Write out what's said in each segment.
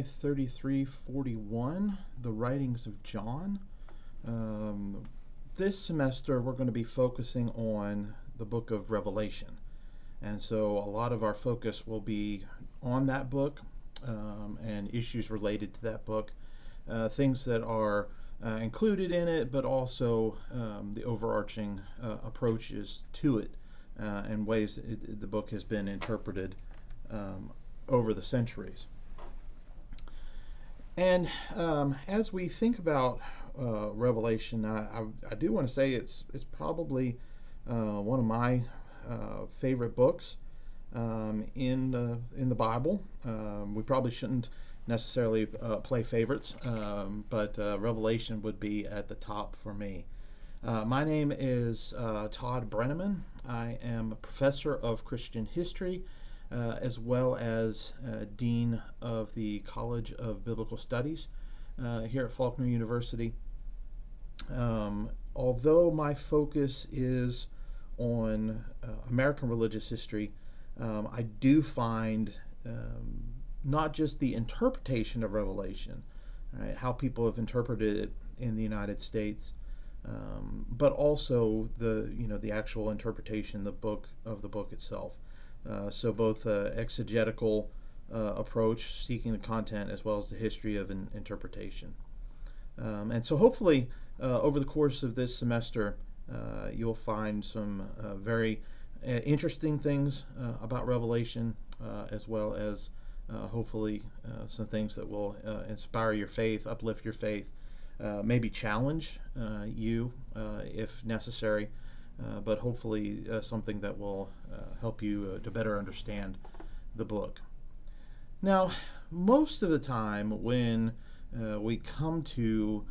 3341, The Writings of John. This semester we're going to be focusing on the book of Revelation. And so a lot of our focus will be on that book and issues related to that book, things that are included in it, but also the overarching approaches to it and ways the book has been interpreted over the centuries. And as we think about Revelation, I do want to say it's probably one of my favorite books in the Bible. We probably shouldn't necessarily play favorites, but Revelation would be at the top for me. My name is Todd Brenneman. I am a professor of Christian history as well as Dean of the College of Biblical Studies here at Faulkner University. Although my focus is on American religious history, I do find not just the interpretation of Revelation, right, how people have interpreted it in the United States, but also the actual interpretation, the book itself. So both exegetical approach, seeking the content, as well as the history of interpretation. And so hopefully over the course of this semester, you'll find some very interesting things about Revelation, as well as hopefully some things that will inspire your faith, uplift your faith, maybe challenge you if necessary, but hopefully something that will help you to better understand the book. Now, most of the time when we come to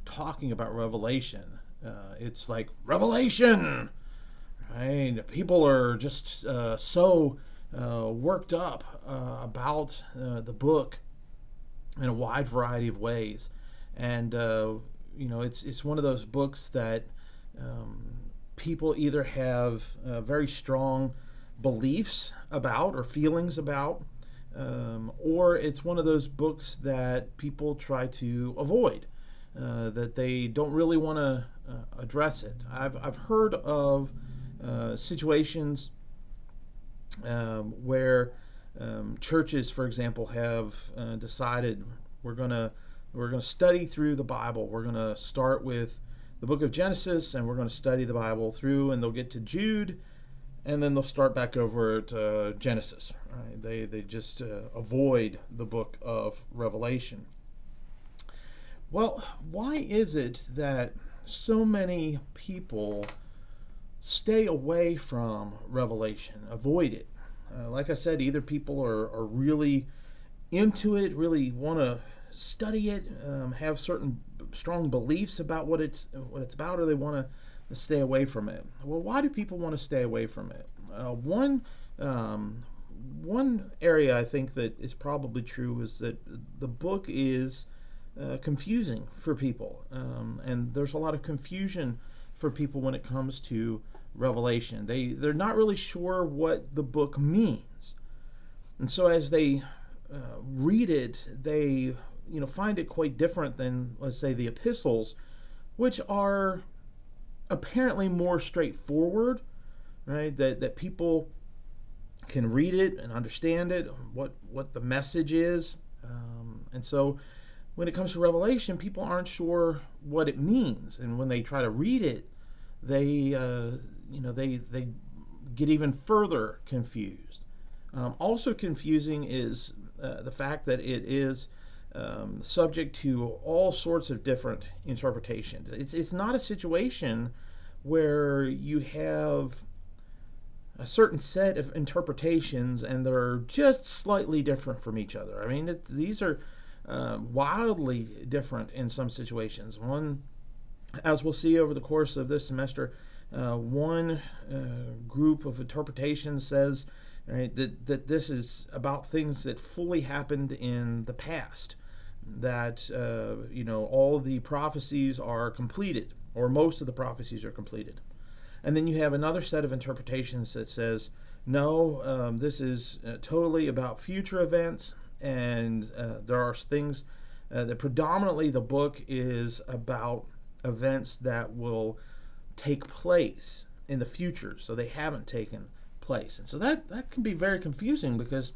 talking about Revelation, it's like, Revelation! Right? People are just so worked up about the book in a wide variety of ways. And, it's one of those books that people either have very strong beliefs about or feelings about, or it's one of those books that people try to avoid, that they don't really want to address it. I've heard of situations where churches, for example, have decided we're going to study through the Bible. We're going to start with the book of Genesis, and we're going to study the Bible through, and they'll get to Jude, and then they'll start back over at Genesis. Right? They just avoid the book of Revelation. Well, why is it that so many people stay away from Revelation, avoid it? Like I said, either people are really into it, really want to study it, have certain strong beliefs about what it's about, or they want to stay away from it. Well, why do people want to stay away from it? One area I think that is probably true is that the book is confusing for people, and there's a lot of confusion for people when it comes to Revelation. They're not really sure what the book means, and so as they read it, they find it quite different than, let's say, the epistles, which are apparently more straightforward, right? That people can read it and understand it, what the message is, and so when it comes to Revelation, people aren't sure what it means, and when they try to read it, they get even further confused. Also confusing is the fact that it is subject to all sorts of different interpretations. It's not a situation where you have a certain set of interpretations and they're just slightly different from each other. I mean, these are wildly different in some situations. One, as we'll see over the course of this semester, one group of interpretations says, right, that this is about things that fully happened in the past, that all the prophecies are completed, or most of the prophecies are completed. And then you have another set of interpretations that says, no, this is totally about future events, and there are things that predominantly the book is about events that will take place in the future, so they haven't taken place. And so that can be very confusing because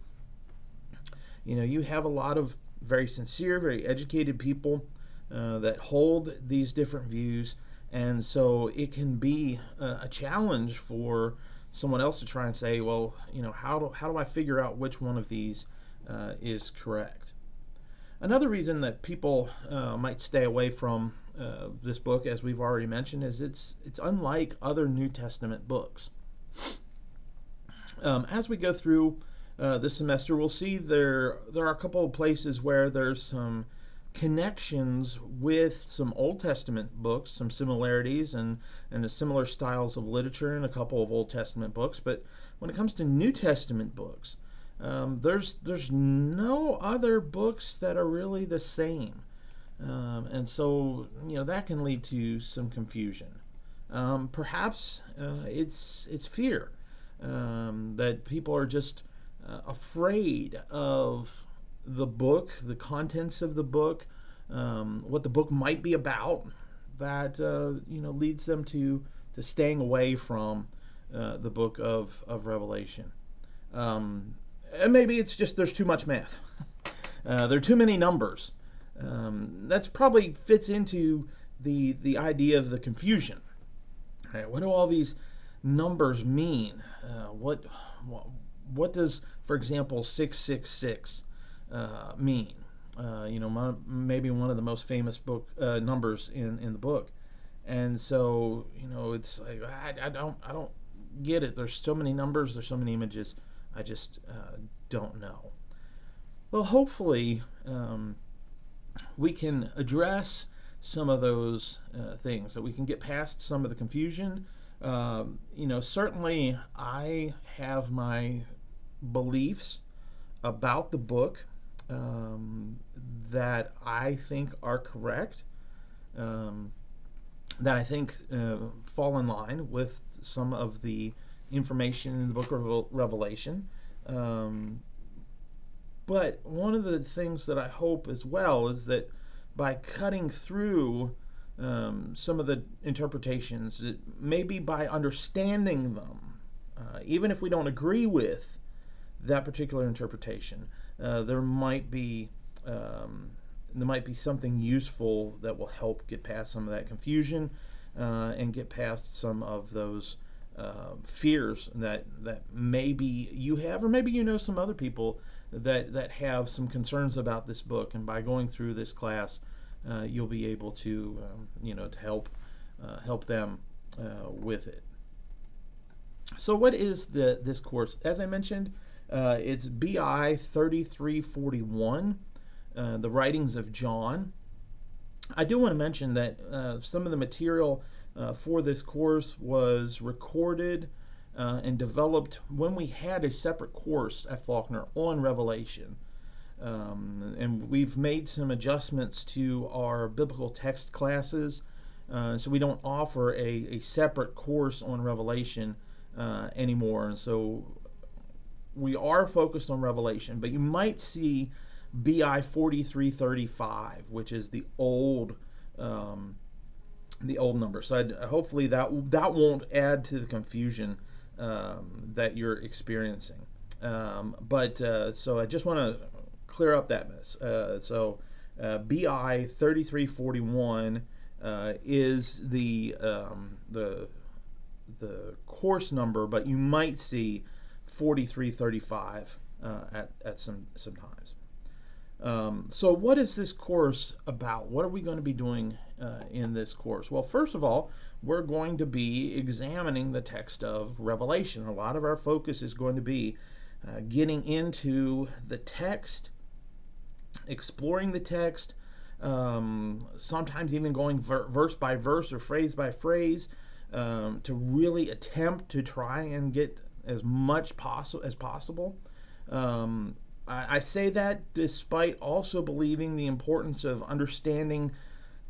you have a lot of very sincere, very educated people that hold these different views, and so it can be a challenge for someone else to try and say, well, how do I figure out which one of these is correct? Another reason that people might stay away from this book, as we've already mentioned, is it's unlike other New Testament books. As we go through this semester, we'll see there are a couple of places where there's some connections with some Old Testament books, some similarities and the similar styles of literature in a couple of Old Testament books. But when it comes to New Testament books, there's no other books that are really the same, and so that can lead to some confusion. Perhaps it's fear that people are just afraid of the book, the contents of the book, what the book might be about, that leads them to staying away from the book of Revelation. And maybe it's just there's too much math. There are too many numbers. That's probably fits into the idea of the confusion. Right? What do all these numbers mean? What does, for example, 666 mean? Maybe one of the most famous book numbers in the book, and so it's like I don't get it. There's so many numbers. There's so many images. I just don't know. Well, hopefully we can address some of those things, that we can get past some of the confusion. Certainly I have my beliefs about the book that I think are correct, that I think fall in line with some of the information in the book of Revelation. But one of the things that I hope as well is that by cutting through some of the interpretations, maybe by understanding them, even if we don't agree with that particular interpretation, there might be something useful that will help get past some of that confusion and get past some of those fears that maybe you have, or maybe some other people that have some concerns about this book. And by going through this class, you'll be able to to help them with it. So what is this course? As I mentioned, it's BI 3341, the writings of John. I do want to mention that some of the material for this course was recorded and developed when we had a separate course at Faulkner on Revelation. And we've made some adjustments to our biblical text classes, so we don't offer a separate course on Revelation anymore. And so we are focused on Revelation, but you might see BI 4335, which is the old number. So hopefully that won't add to the confusion that you're experiencing. So I just want to clear up that mess. So BI 3341 is the course number, but you might see 4335 at some times. So what is this course about? What are we going to be doing in this course? Well, first of all, we're going to be examining the text of Revelation. A lot of our focus is going to be getting into the text, exploring the text, sometimes even going verse by verse or phrase by phrase, to really attempt to try and get as much as possible. I say that despite also believing the importance of understanding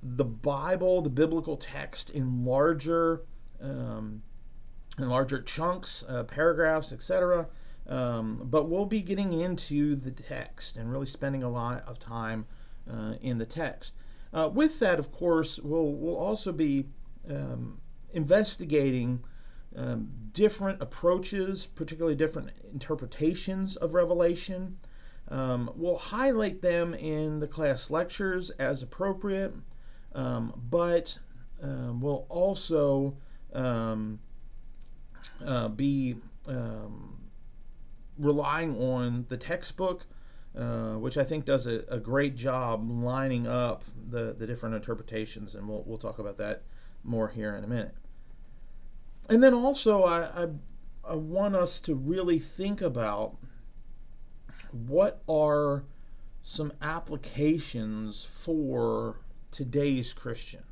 the Bible, the biblical text, in larger chunks, paragraphs, etc. But we'll be getting into the text and really spending a lot of time in the text. With that, of course, we'll also be investigating different approaches, particularly different interpretations of Revelation. We'll highlight them in the class lectures as appropriate, but we'll also be relying on the textbook, which I think does a great job lining up the different interpretations, and we'll talk about that more here in a minute. And then also, I want us to really think about what are some applications for today's Christian.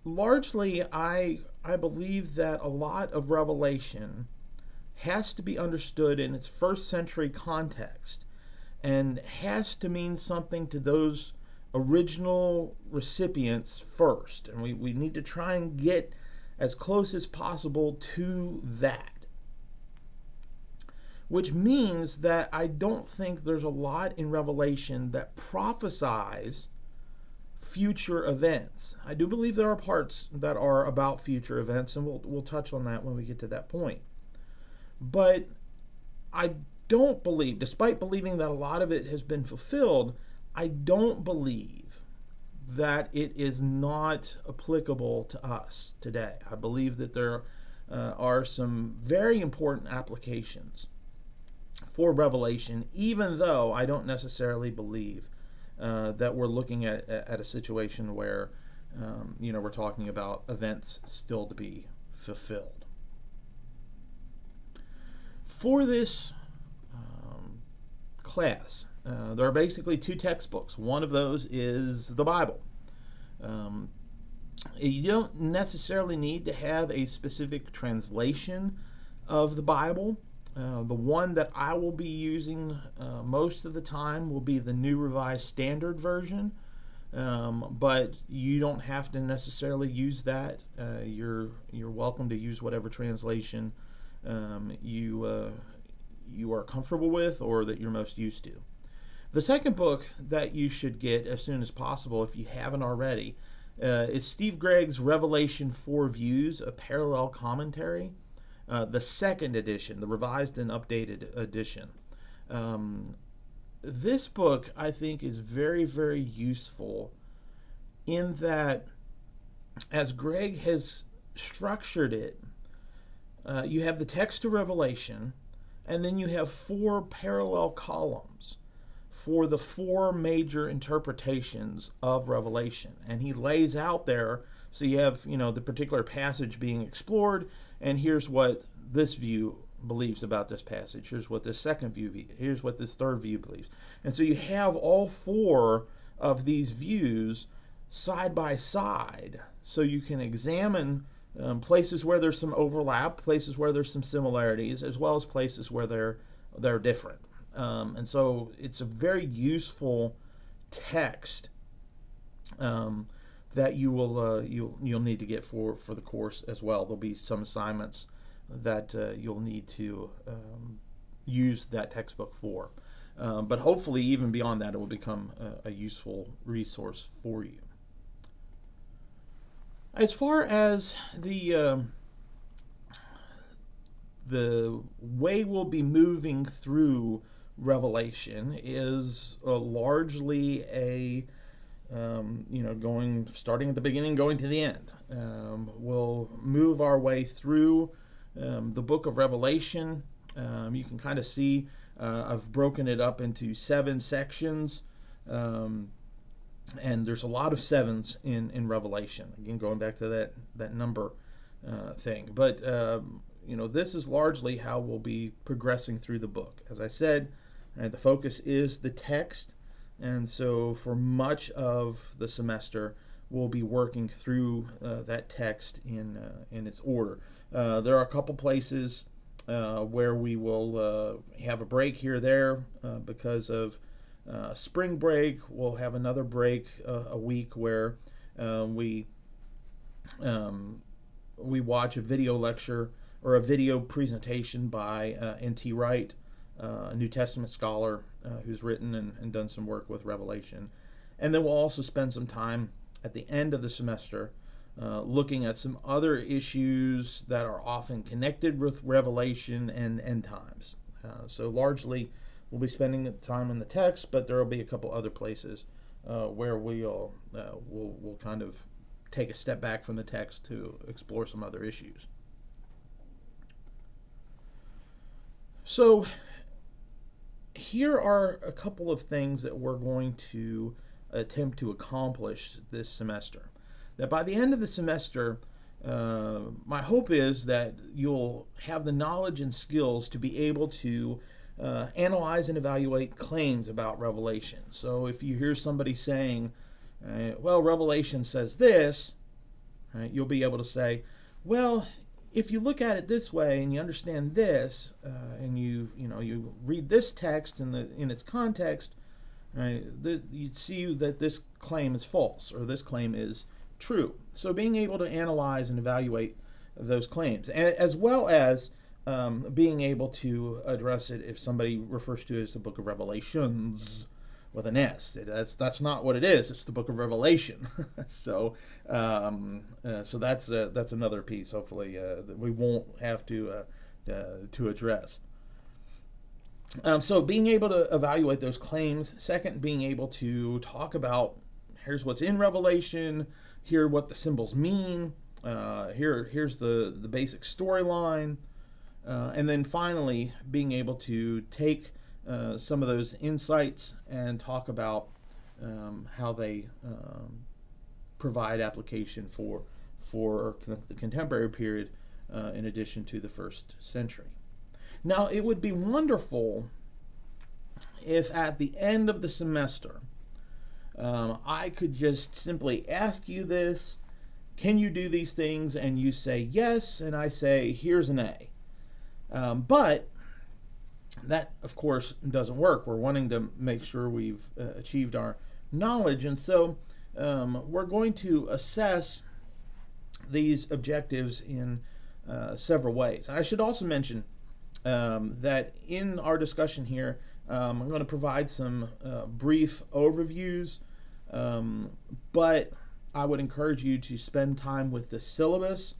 Largely, I believe that a lot of Revelation has to be understood in its first century context and has to mean something to those original recipients first. And we need to try and get as close as possible to that. Which means that I don't think there's a lot in Revelation that prophesies future events. I do believe there are parts that are about future events, and we'll touch on that when we get to that point. But I don't believe, despite believing that a lot of it has been fulfilled, I don't believe that it is not applicable to us today. I believe that there are some very important applications for Revelation, even though I don't necessarily believe that we're looking at a situation where we're talking about events still to be fulfilled. For this class, there are basically two textbooks. One of those is the Bible. You don't necessarily need to have a specific translation of the Bible. The one that I will be using most of the time will be the New Revised Standard Version, but you don't have to necessarily use that. You're welcome to use whatever translation you are comfortable with or that you're most used to. The second book that you should get as soon as possible, if you haven't already, is Steve Gregg's Revelation 4 Views, a parallel commentary. The second edition, the revised and updated edition. This book, I think, is very, very useful in that, as Gregg has structured it, you have the text of Revelation, and then you have 4 parallel columns for the 4 major interpretations of Revelation. And he lays out there, so you have, the particular passage being explored, and here's what this view believes about this passage. Here's what this second view, here's what this third view believes. And so you have all 4 of these views side by side, so you can examine places where there's some overlap, places where there's some similarities, as well as places where they're different. And so it's a very useful text that you'll need to get for the course as well. There'll be some assignments that you'll need to use that textbook for. But hopefully, even beyond that, it will become a useful resource for you. As far as the way we'll be moving through Revelation is largely a starting at the beginning, going to the end. We'll move our way through the book of Revelation. You can kind of see I've broken it up into 7 sections, and there's a lot of 7s in Revelation. Again, going back to that number thing. But this is largely how we'll be progressing through the book. As I said, the focus is the text. And so for much of the semester, we'll be working through that text in its order. There are a couple places where we will have a break here or there because of spring break. We'll have another break a week where we watch a video lecture or a video presentation by N.T. Wright, a New Testament scholar who's written and done some work with Revelation. And then we'll also spend some time at the end of the semester looking at some other issues that are often connected with Revelation and end times. So largely we'll be spending time in the text, but there will be a couple other places where we'll kind of take a step back from the text to explore some other issues. So here are a couple of things that we're going to attempt to accomplish this semester. That by the end of the semester, my hope is that you'll have the knowledge and skills to be able to analyze and evaluate claims about Revelation. So if you hear somebody saying, well, Revelation says this, right, you'll be able to say, well, if you look at it this way and you understand this, and you read this text in its context, right, you'd see that this claim is false or this claim is true. So being able to analyze and evaluate those claims, as well as being able to address it if somebody refers to it as the Book of Revelations with an S. That's not what it is. It's the Book of Revelation. So that's another piece. Hopefully that we won't have to address. So being able to evaluate those claims. Second, being able to talk about here's what's in Revelation. Here what the symbols mean. Here's the basic storyline. And then finally, being able to take some of those insights and talk about how they provide application for the contemporary period in addition to the first century. Now, it would be wonderful if at the end of the semester I could just simply ask you this, can you do these things? And you say yes, and I say here's an A. But that, of course, doesn't work. We're wanting to make sure we've achieved our knowledge, and so we're going to assess these objectives in several ways. I should also mention that in our discussion here, I'm going to provide some brief overviews, but I would encourage you to spend time with the syllabus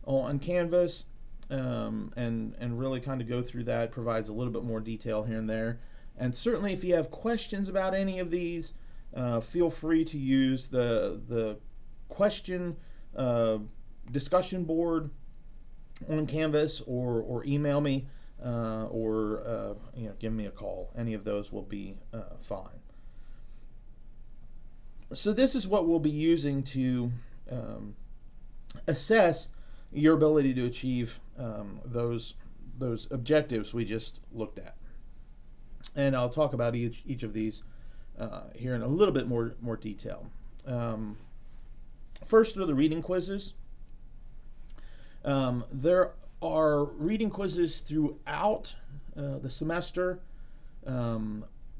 on Canvas. And really kind of go through that. It provides a little bit more detail here and there. And certainly if you have questions about any of these, feel free to use the question discussion board on Canvas or email me or give me a call. Any of those will be fine. So this is what we'll be using to assess your ability to achieve those objectives we just looked at. And I'll talk about each of these here in a little bit more detail. First are the reading quizzes. There are reading quizzes throughout the semester.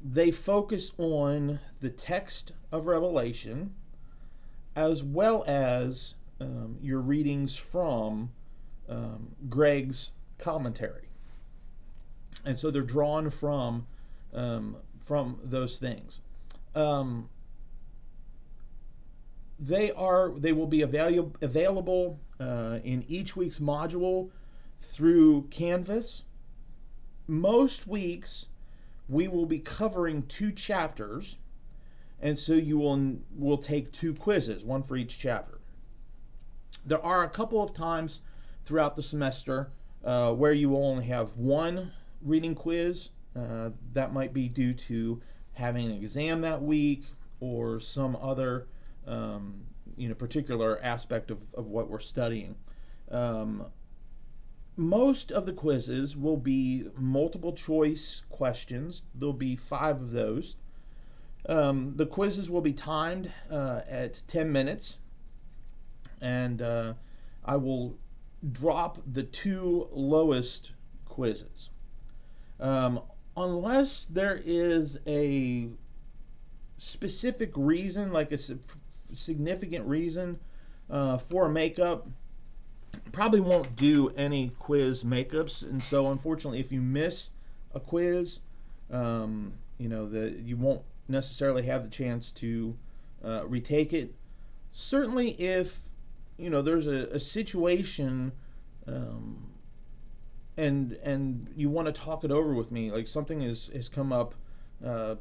They focus on the text of Revelation as well as your readings from Greg's commentary, and so they're drawn from those things. They will be available in each week's module through Canvas. Most weeks we will be covering 2 chapters, and so you will take 2 quizzes, one for each chapter. There are a couple of times throughout the semester where you will only have 1 reading quiz. That might be due to having an exam that week or some other particular aspect of what we're studying. Most of the quizzes will be multiple choice questions. There'll be 5 of those. The quizzes will be timed at 10 minutes. And I will drop the 2 lowest quizzes. Unless there is a specific reason, like a significant reason for a makeup, probably won't do any quiz makeups, and so unfortunately, if you miss a quiz, you won't necessarily have the chance to retake it. Certainly, if there's a situation, and you want to talk it over with me, like something has come up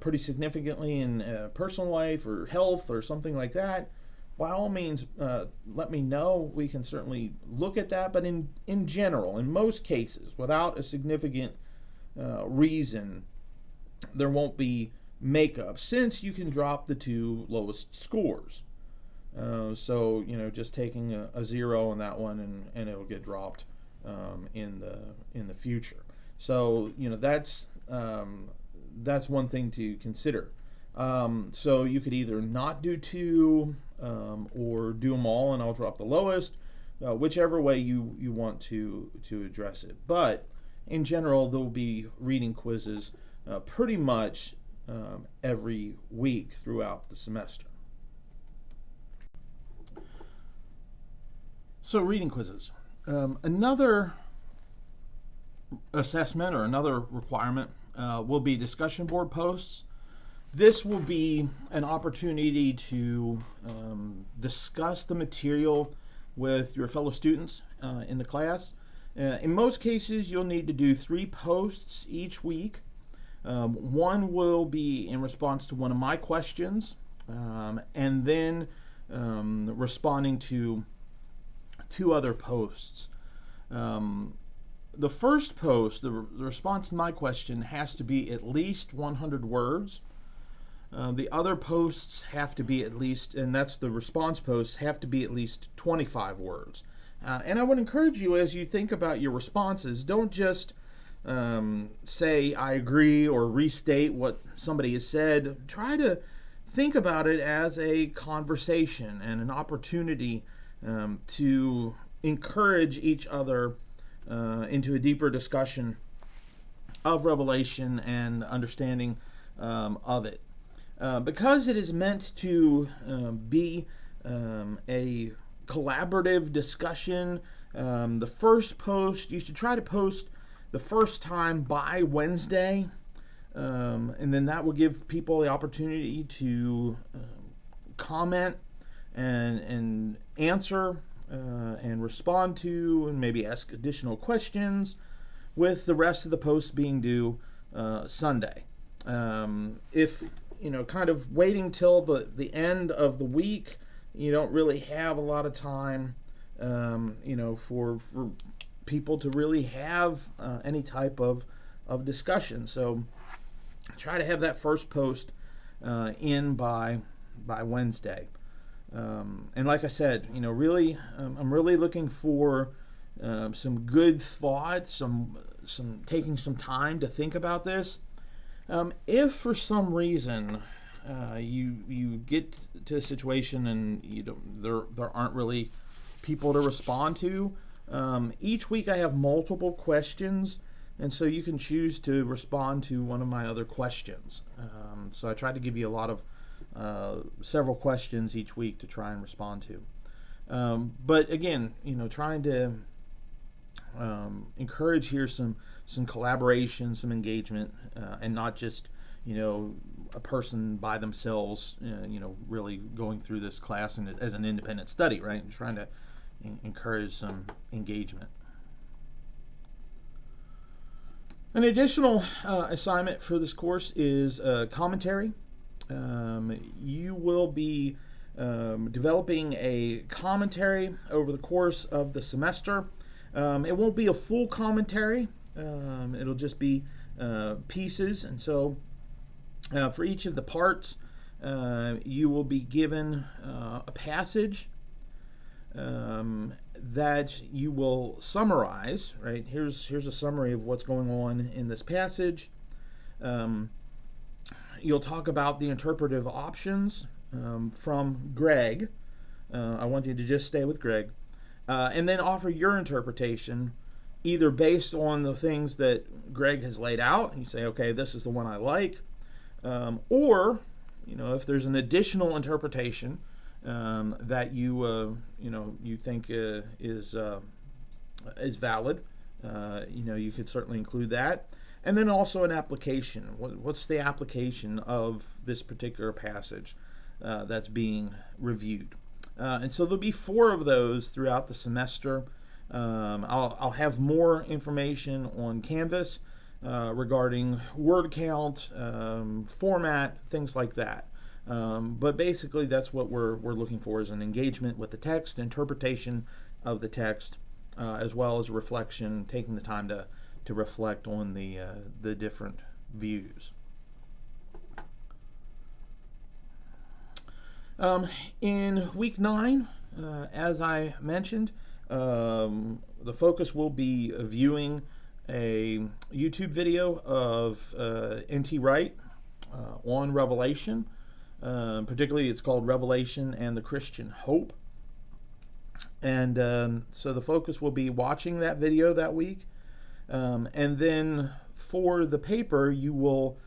pretty significantly in personal life or health or something like that, by all means, let me know. We can certainly look at that. But in general, in most cases, without a significant reason, there won't be makeup, since you can drop the two lowest scores. So just taking a 0 on that one, and it'll get dropped in the future. So that's one thing to consider. So you could either not do 2 or do them all, and I'll drop the lowest, whichever way you want to address it. But in general, there'll be reading quizzes pretty much every week throughout the semester. So reading quizzes. Another assessment or another requirement will be discussion board posts. This will be an opportunity to discuss the material with your fellow students in the class. In most cases, you'll need to do 3 posts each week. One will be in response to one of my questions, and then responding to 2 other posts. The first post, the response to my question, has to be at least 100 words. The other posts have to be at least, and that's the response posts, have to be at least 25 words. And I would encourage you, as you think about your responses, don't just say I agree or restate what somebody has said. Try to think about it as a conversation and an opportunity to encourage each other into a deeper discussion of Revelation and understanding of it. Because it is meant to be a collaborative discussion, the first post, you should try to post the first time by Wednesday, and then that will give people the opportunity to comment and answer and respond to, and maybe ask additional questions, with the rest of the posts being due Sunday. If kind of waiting till the end of the week, you don't really have a lot of time, for people to really have any type of discussion. So try to have that first post in by Wednesday. And like I said, really, I'm really looking for some good thought, some taking some time to think about this. If for some reason you get to a situation and there aren't really people to respond to, each week I have multiple questions, and so you can choose to respond to one of my other questions. So I try to give you a lot of several questions each week to try and respond to. But again, trying to encourage here some collaboration, some engagement, and not just a person by themselves, really going through this class and as an independent study, right? And trying to encourage some engagement. An additional assignment for this course is commentary. You will be developing a commentary over the course of the semester. It won't be a full commentary. It'll just be pieces. And so for each of the parts, you will be given a passage that you will summarize, right? Here's a summary of what's going on in this passage. You'll talk about the interpretive options from Greg. I want you to just stay with Greg. And then offer your interpretation, either based on the things that Greg has laid out. You say, okay, this is the one I like. Or, if there's an additional interpretation that you think is is valid. You could certainly include that. And then also an application. What's the application of this particular passage that's being reviewed? And so there'll be 4 of those throughout the semester. I'll have more information on Canvas regarding word count, format, things like that. But basically, that's what we're looking for, is an engagement with the text, interpretation of the text, as well as reflection, taking the time to reflect on the different views. In week 9, as I mentioned, the focus will be viewing a YouTube video of N.T. Wright on Revelation. Particularly, it's called Revelation and the Christian Hope. And so the focus will be watching that video that week. And then for the paper, you will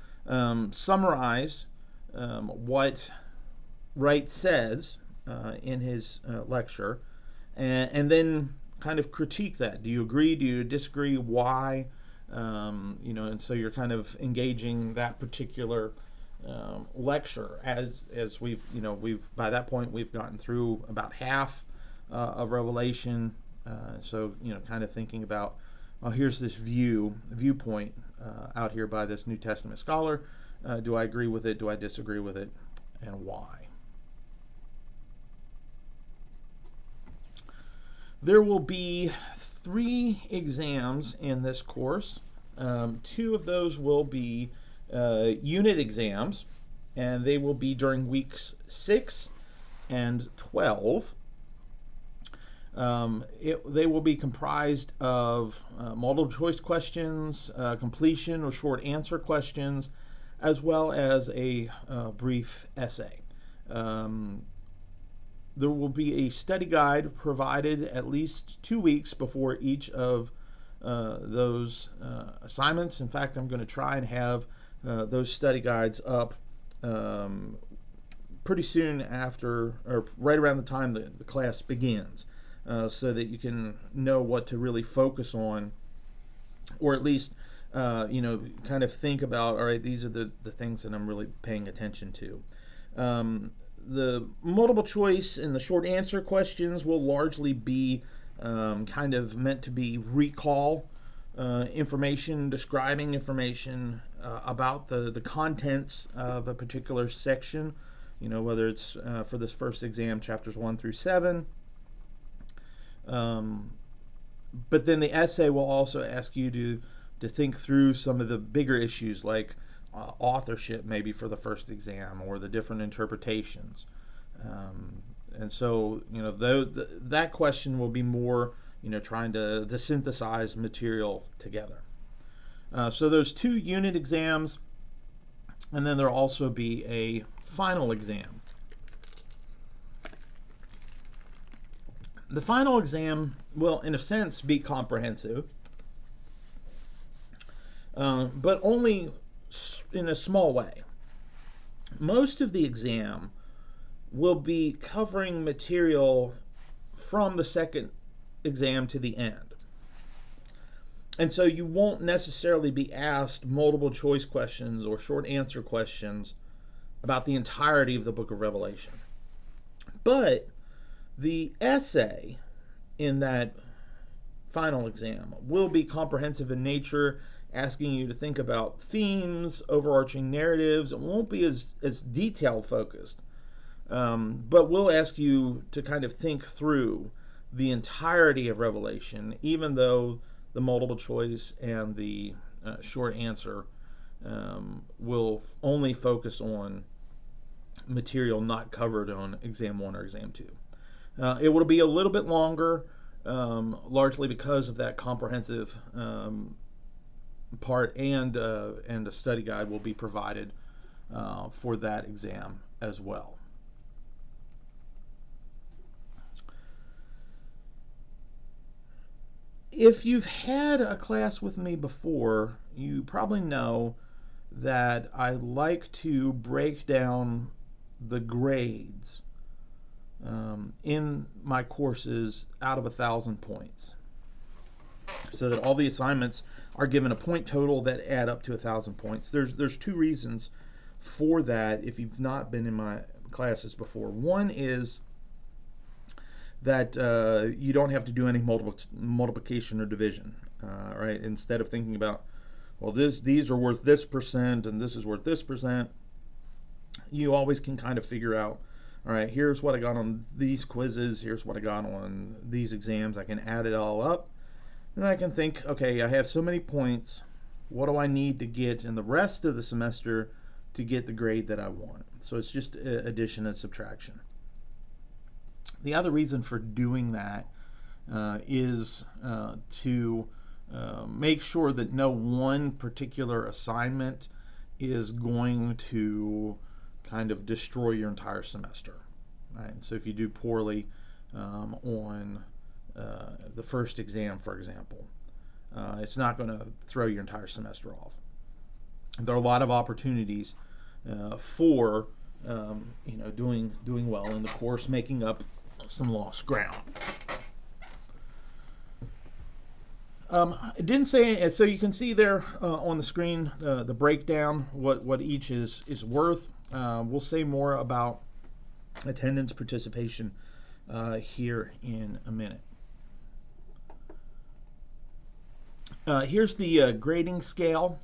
summarize what Wright says in his lecture, and then kind of critique that. Do you agree? Do you disagree? Why? And so you're kind of engaging that particular lecture as we've by that point we've gotten through about half of Revelation. So kind of thinking about, well, here's this viewpoint out here by this New Testament scholar. Do I agree with it? Do I disagree with it? And why? There will be 3 exams in this course. 2 of those will be unit exams, and they will be during weeks 6 and 12. They will be comprised of multiple choice questions, completion or short answer questions, as well as a brief essay. There will be a study guide provided at least 2 weeks before each of those assignments. In fact, I'm going to try and have those study guides up pretty soon after, or right around the time that the class begins, so that you can know what to really focus on, or at least kind of think about, all right, these are the things that I'm really paying attention to. The multiple choice and the short answer questions will largely be kind of meant to be recall information, describing information about the contents of a particular section, whether it's for this first exam, chapters 1 through 7. But then the essay will also ask you to think through some of the bigger issues, like authorship, maybe for the first exam, or the different interpretations. And so, that question will be more, trying to synthesize material together. So those 2 unit exams, and then there'll also be a final exam. The final exam will, in a sense, be comprehensive, but only in a small way. Most of the exam will be covering material from the second exam to the end. And so you won't necessarily be asked multiple choice questions or short answer questions about the entirety of the book of Revelation. But the essay in that final exam will be comprehensive in nature, asking you to think about themes, overarching narratives. It won't be as detail focused, but we'll ask you to kind of think through the entirety of Revelation, even though the multiple choice and the short answer will only focus on material not covered on exam 1 or exam 2. It will be a little bit longer, largely because of that comprehensive part, and a study guide will be provided for that exam as well. If you've had a class with me before, you probably know that I like to break down the grades in my courses out of 1,000 points. so that all the assignments are given a point total that add up to 1,000 points. There's two reasons for that if you've not been in my classes before. One is that you don't have to do any multiplication or division, right? Instead of thinking about, well, these are worth this percent and this is worth this percent, you always can kind of figure out, all right, here's what I got on these quizzes, here's what I got on these exams. I can add it all up, and I can think, okay, I have so many points. What do I need to get in the rest of the semester to get the grade that I want? So it's just addition and subtraction. The other reason for doing that is to make sure that no one particular assignment is going to kind of destroy your entire semester. Right? So if you do poorly on the first exam, for example, it's not going to throw your entire semester off. There are a lot of opportunities for doing well in the course, making up some lost ground. I didn't say, so you can see there on the screen the breakdown, what each is worth. We'll say more about attendance participation here in a minute. Here's the grading scale.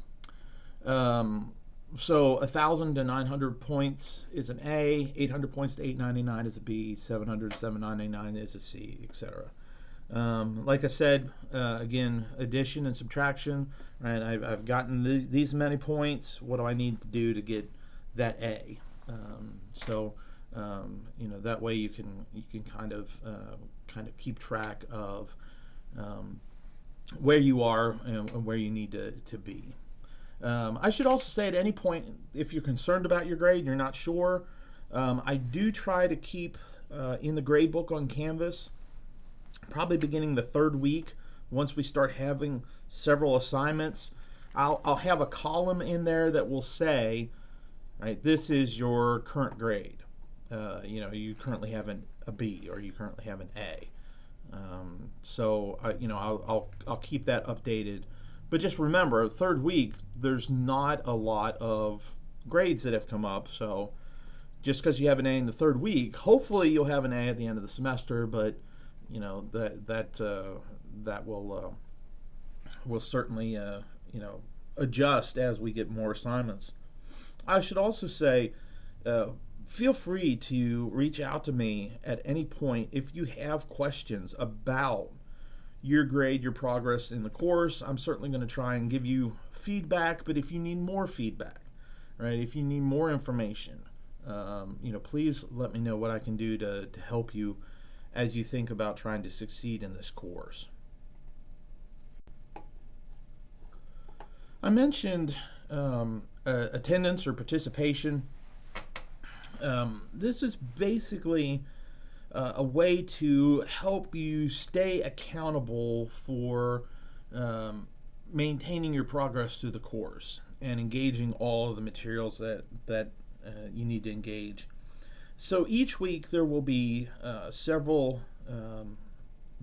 So 1,000 to 900 points is an A, 800 points to 899 is a B, 700 to 799 is a C, etc. Like I said, again, addition and subtraction. Right? I've gotten these many points. What do I need to do to get that A? That way you can kind of keep track of where you are and where you need to be. I should also say, at any point, if you're concerned about your grade and you're not sure, I do try to keep in the grade book on Canvas, probably beginning the third week, once we start having several assignments, I'll have a column in there that will say, right, this is your current grade. You currently have a B or you currently have an A. I'll keep that updated. But just remember, third week, there's not a lot of grades that have come up. So just because you have an A in the third week, hopefully you'll have an A at the end of the semester. But that will certainly adjust as we get more assignments. I should also say, feel free to reach out to me at any point if you have questions about your grade, your progress in the course. I'm certainly going to try and give you feedback, but if you need more feedback, right, if you need more information, please let me know what I can do to help you as you think about trying to succeed in this course. I mentioned attendance or participation. This is basically a way to help you stay accountable for maintaining your progress through the course and engaging all of the materials that you need to engage. So each week there will be several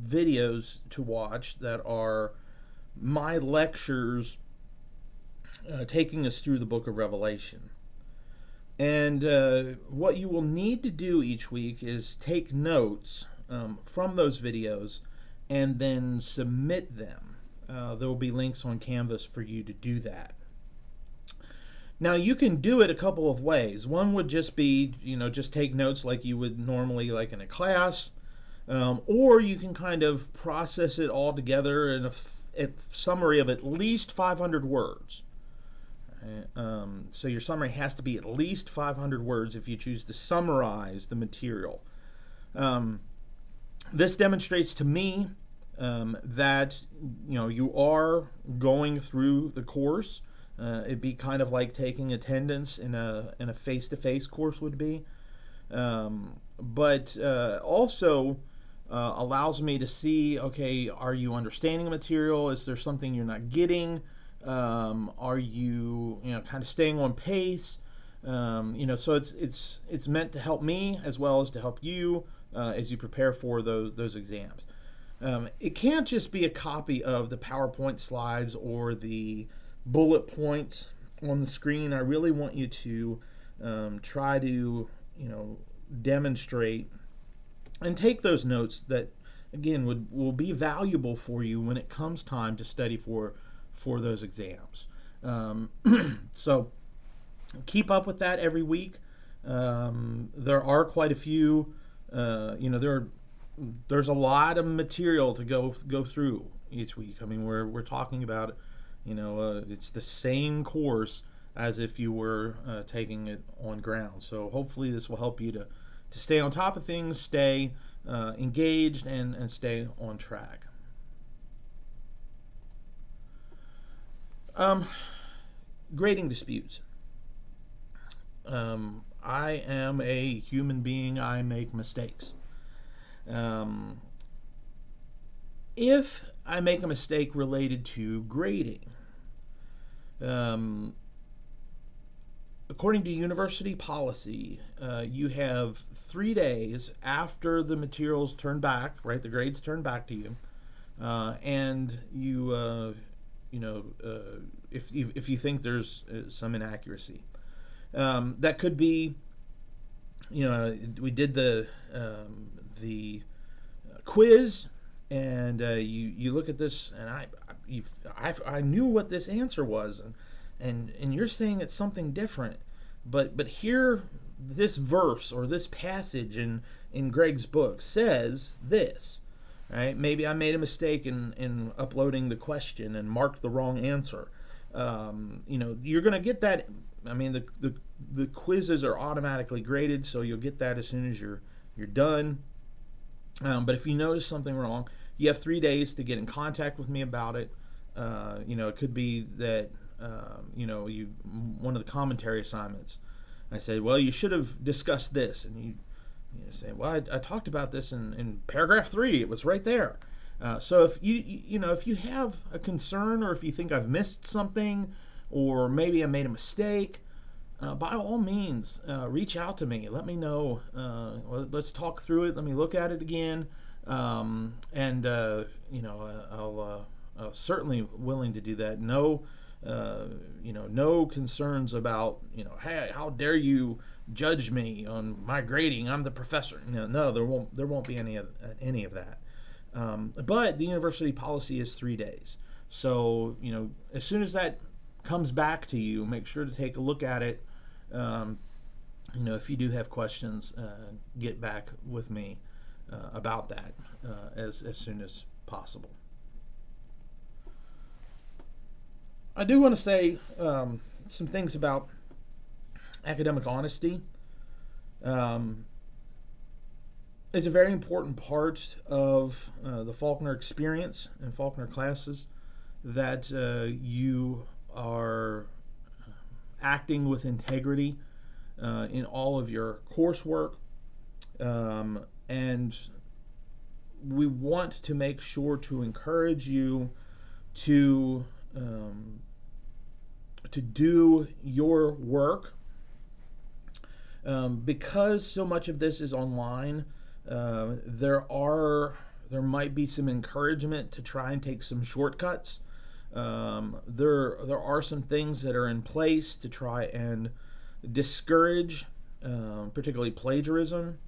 videos to watch that are my lectures taking us through the book of Revelation. And what you will need to do each week is take notes from those videos and then submit them. There will be links on Canvas for you to do that. Now, you can do it a couple of ways. One would just be, just take notes like you would normally, like in a class, or you can kind of process it all together in a summary of at least 500 words. So your summary has to be at least 500 words if you choose to summarize the material. This demonstrates to me that you are going through the course. It'd be kind of like taking attendance in a face-to-face course would be, but also allows me to see, okay, are you understanding the material? Is there something you're not getting? Are you kind of staying on pace? So it's meant to help me as well as to help you as you prepare for those exams. It can't just be a copy of the PowerPoint slides or the bullet points on the screen. I really want you to try to, demonstrate and take those notes that, again, will be valuable for you when it comes time to study for those exams. So keep up with that every week. There are quite a few. There's a lot of material to go through each week. I mean, we're talking about, it's the same course as if you were taking it on ground. So hopefully this will help you to stay on top of things, stay engaged, and stay on track. Grading disputes. I am a human being. I make mistakes. If I make a mistake related to grading, according to university policy, you have 3 days after the materials turn back, right? The grades turn back to you, and you, if you think there's some inaccuracy, that could be, we did the quiz, and you look at this, and I knew what this answer was, and you're saying it's something different, but here this verse or this passage in Greg's book says this, right? Maybe I made a mistake in uploading the question and marked the wrong answer. You're going to get that. I mean, the quizzes are automatically graded, so you'll get that as soon as you're done. But if you notice something wrong, you have 3 days to get in contact with me about it. It could be that one of the commentary assignments, I said, well, you should have discussed this, and you say, well, I talked about this in paragraph 3. It was right there. So if if you have a concern, or if you think I've missed something, or maybe I made a mistake, by all means, reach out to me. Let me know. Let's talk through it. Let me look at it again. I'll certainly willing to do that. No concerns about, hey, how dare you judge me on my grading? I'm the professor. No, there won't be any of that. But the university policy is 3 days. So, as soon as that comes back to you, make sure to take a look at it. If you do have questions, get back with me about that as soon as possible. I do want to say some things about academic honesty. It's a very important part of the Faulkner experience and Faulkner classes that you are acting with integrity in all of your coursework, and we want to make sure to encourage you to do your work, because so much of this is online. There might be some encouragement to try and take some shortcuts. There are some things that are in place to try and discourage, particularly plagiarism.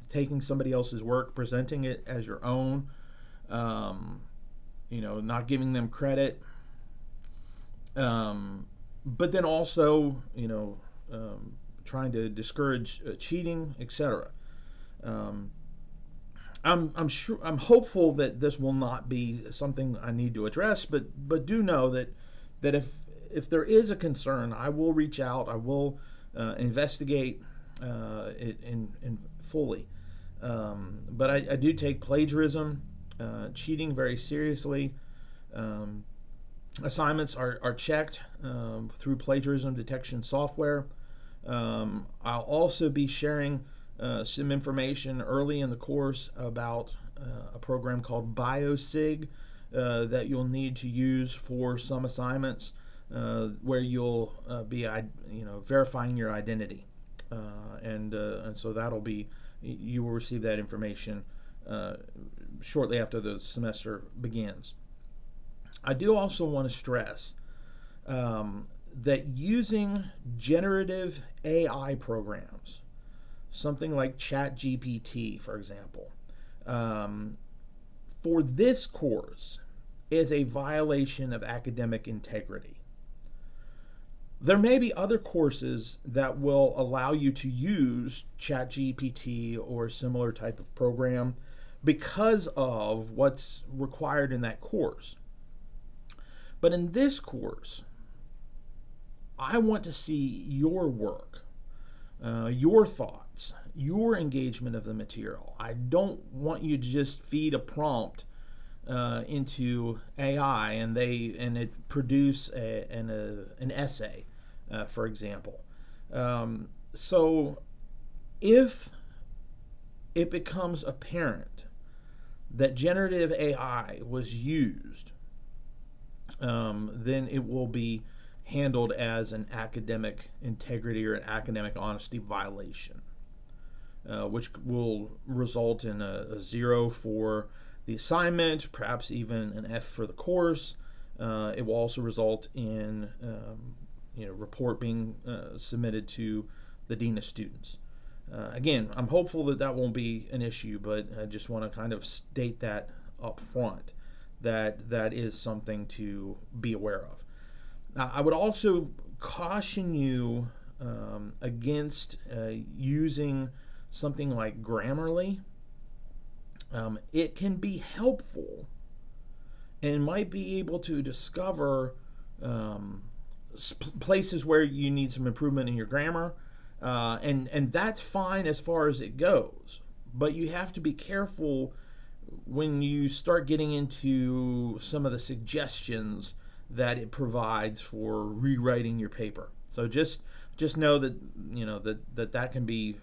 Taking somebody else's work, presenting it as your own. Not giving them credit. But then also, trying to discourage cheating, etc. I'm hopeful that this will not be something I need to address, but do know that if there is a concern, I will reach out. I will investigate it in fully. But I do take plagiarism, cheating very seriously. Assignments are checked through plagiarism detection software. I'll also be sharing some information early in the course about a program called BioSig that you'll need to use for some assignments, where you'll be verifying your identity, and so you will receive that information shortly after the semester begins. I do also want to stress that using generative AI programs, something like ChatGPT, for example, for this course is a violation of academic integrity. There may be other courses that will allow you to use ChatGPT or a similar type of program because of what's required in that course. But in this course, I want to see your work, your thoughts, your engagement of the material. I don't want you to just feed a prompt into AI and it produce an essay, for example. So if it becomes apparent that generative AI was used, then it will be handled as an academic integrity or an academic honesty violation, which will result in a 0 for the assignment, perhaps even an F for the course. It will also result in report being submitted to the dean of students. Again, I'm hopeful that that won't be an issue, but I just want to kind of state that up front, that is something to be aware of. I would also caution you against using something like Grammarly. It can be helpful and might be able to discover places where you need some improvement in your grammar, and that's fine as far as it goes. But you have to be careful when you start getting into some of the suggestions that it provides for rewriting your paper. So just know that that can be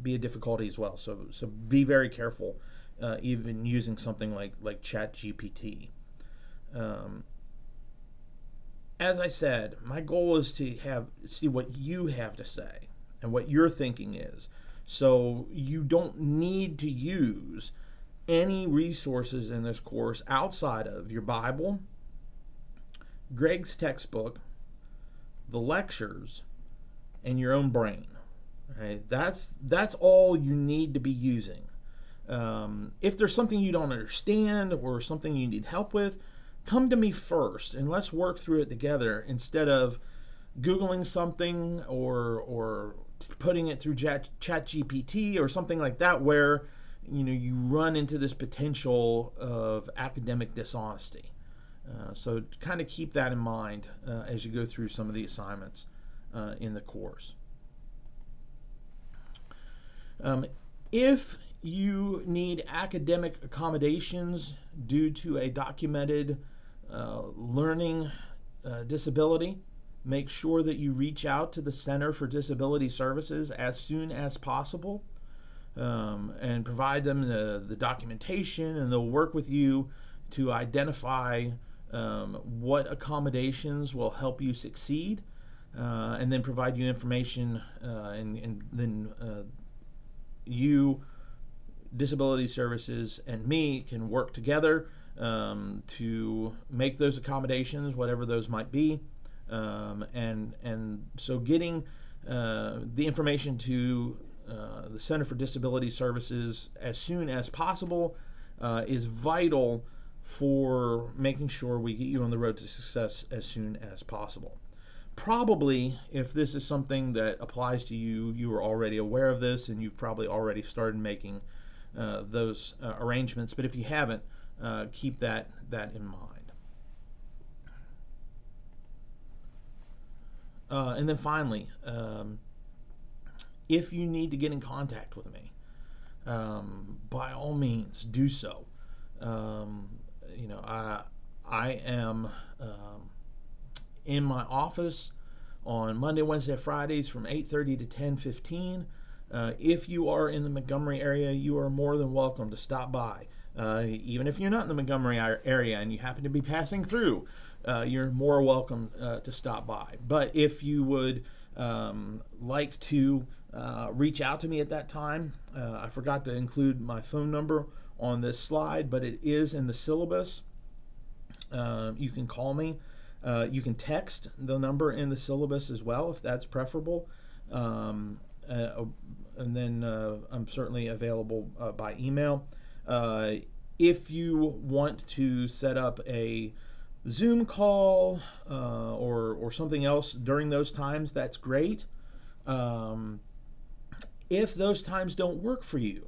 a difficulty as well. So be very careful, even using something like ChatGPT. As I said, my goal is to see what you have to say and what your thinking is. So you don't need to use any resources in this course outside of your Bible, Greg's textbook, the lectures, and your own brain. Right? That's all you need to be using. If there's something you don't understand or something you need help with, come to me first and let's work through it together instead of Googling something or putting it through ChatGPT or something like that where you run into this potential of academic dishonesty. So kind of keep that in mind as you go through some of the assignments in the course. If you need academic accommodations due to a documented learning disability, make sure that you reach out to the Center for Disability Services as soon as possible and provide them the documentation, and they'll work with you to identify what accommodations will help you succeed, and then provide you information, and then you, Disability Services, and me can work together to make those accommodations, whatever those might be. And so getting the information to the Center for Disability Services as soon as possible is vital for making sure we get you on the road to success as soon as possible. Probably, if this is something that applies to you, you are already aware of this and you've probably already started making those arrangements. But if you haven't, keep that in mind. And then finally, if you need to get in contact with me, by all means, do so. I am in my office on Monday, Wednesday, Fridays from 8:30 to 10:15. If you are in the Montgomery area, you are more than welcome to stop by. Even if you're not in the Montgomery area and you happen to be passing through, you're more welcome to stop by. But if you would like to reach out to me at that time, I forgot to include my phone number on this slide, but it is in the syllabus. You can call me. You can text the number in the syllabus as well if that's preferable. And then I'm certainly available by email. If you want to set up a Zoom call or something else during those times, that's great. If those times don't work for you,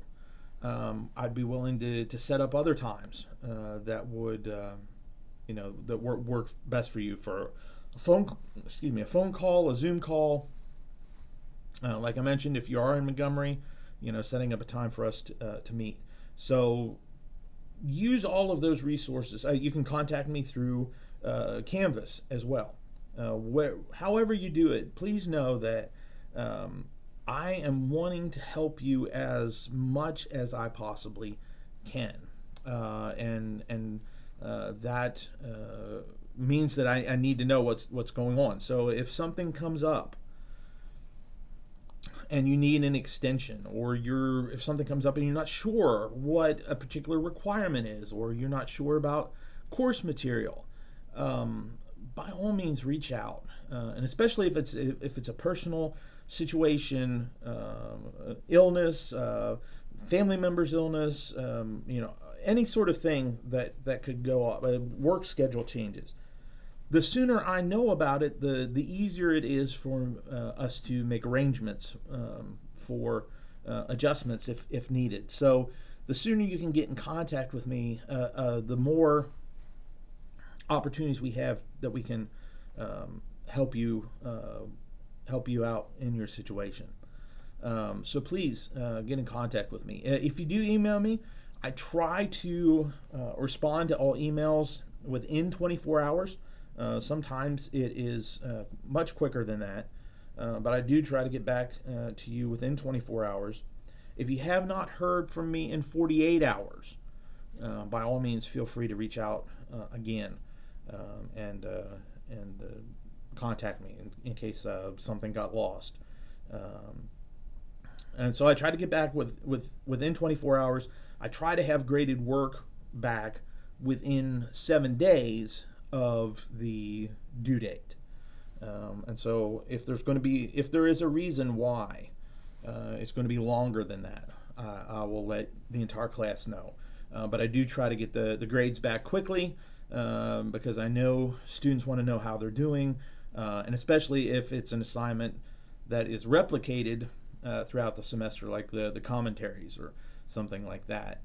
I'd be willing to set up other times that would that work best for you for a phone call, a Zoom call. Like I mentioned, if you are in Montgomery, setting up a time for us to meet. So use all of those resources. You can contact me through Canvas as well. However you do it, please know that I am wanting to help you as much as I possibly can, and that means that I need to know what's going on. So if something comes up and you need an extension, or if something comes up and you're not sure what a particular requirement is, or you're not sure about course material, by all means reach out, and especially if it's a personal situation, illness, family member's illness, any sort of thing that could go up, work schedule changes. The sooner I know about it, the easier it is for us to make arrangements for adjustments if needed. So the sooner you can get in contact with me, the more opportunities we have that we can help you out in your situation. So please get in contact with me. If you do email me, I try to respond to all emails within 24 hours. Sometimes it is much quicker than that, but I do try to get back to you within 24 hours. If you have not heard from me in 48 hours, by all means feel free to reach out again and contact me in case something got lost. And so I try to get back within 24 hours. I try to have graded work back within 7 days of the due date. And so if there is a reason why it's going to be longer than that, I will let the entire class know. But I do try to get the grades back quickly because I know students want to know how they're doing, and especially if it's an assignment that is replicated throughout the semester, like the commentaries or something like that.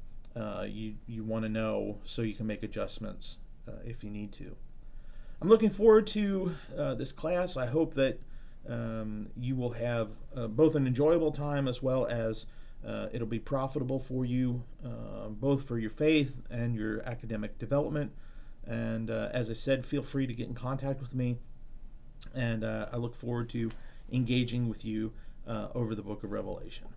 You want to know so you can make adjustments if you need to. I'm looking forward to this class. I hope that you will have both an enjoyable time as well as it'll be profitable for you, both for your faith and your academic development. And as I said, feel free to get in contact with me, and I look forward to engaging with you over the book of Revelation.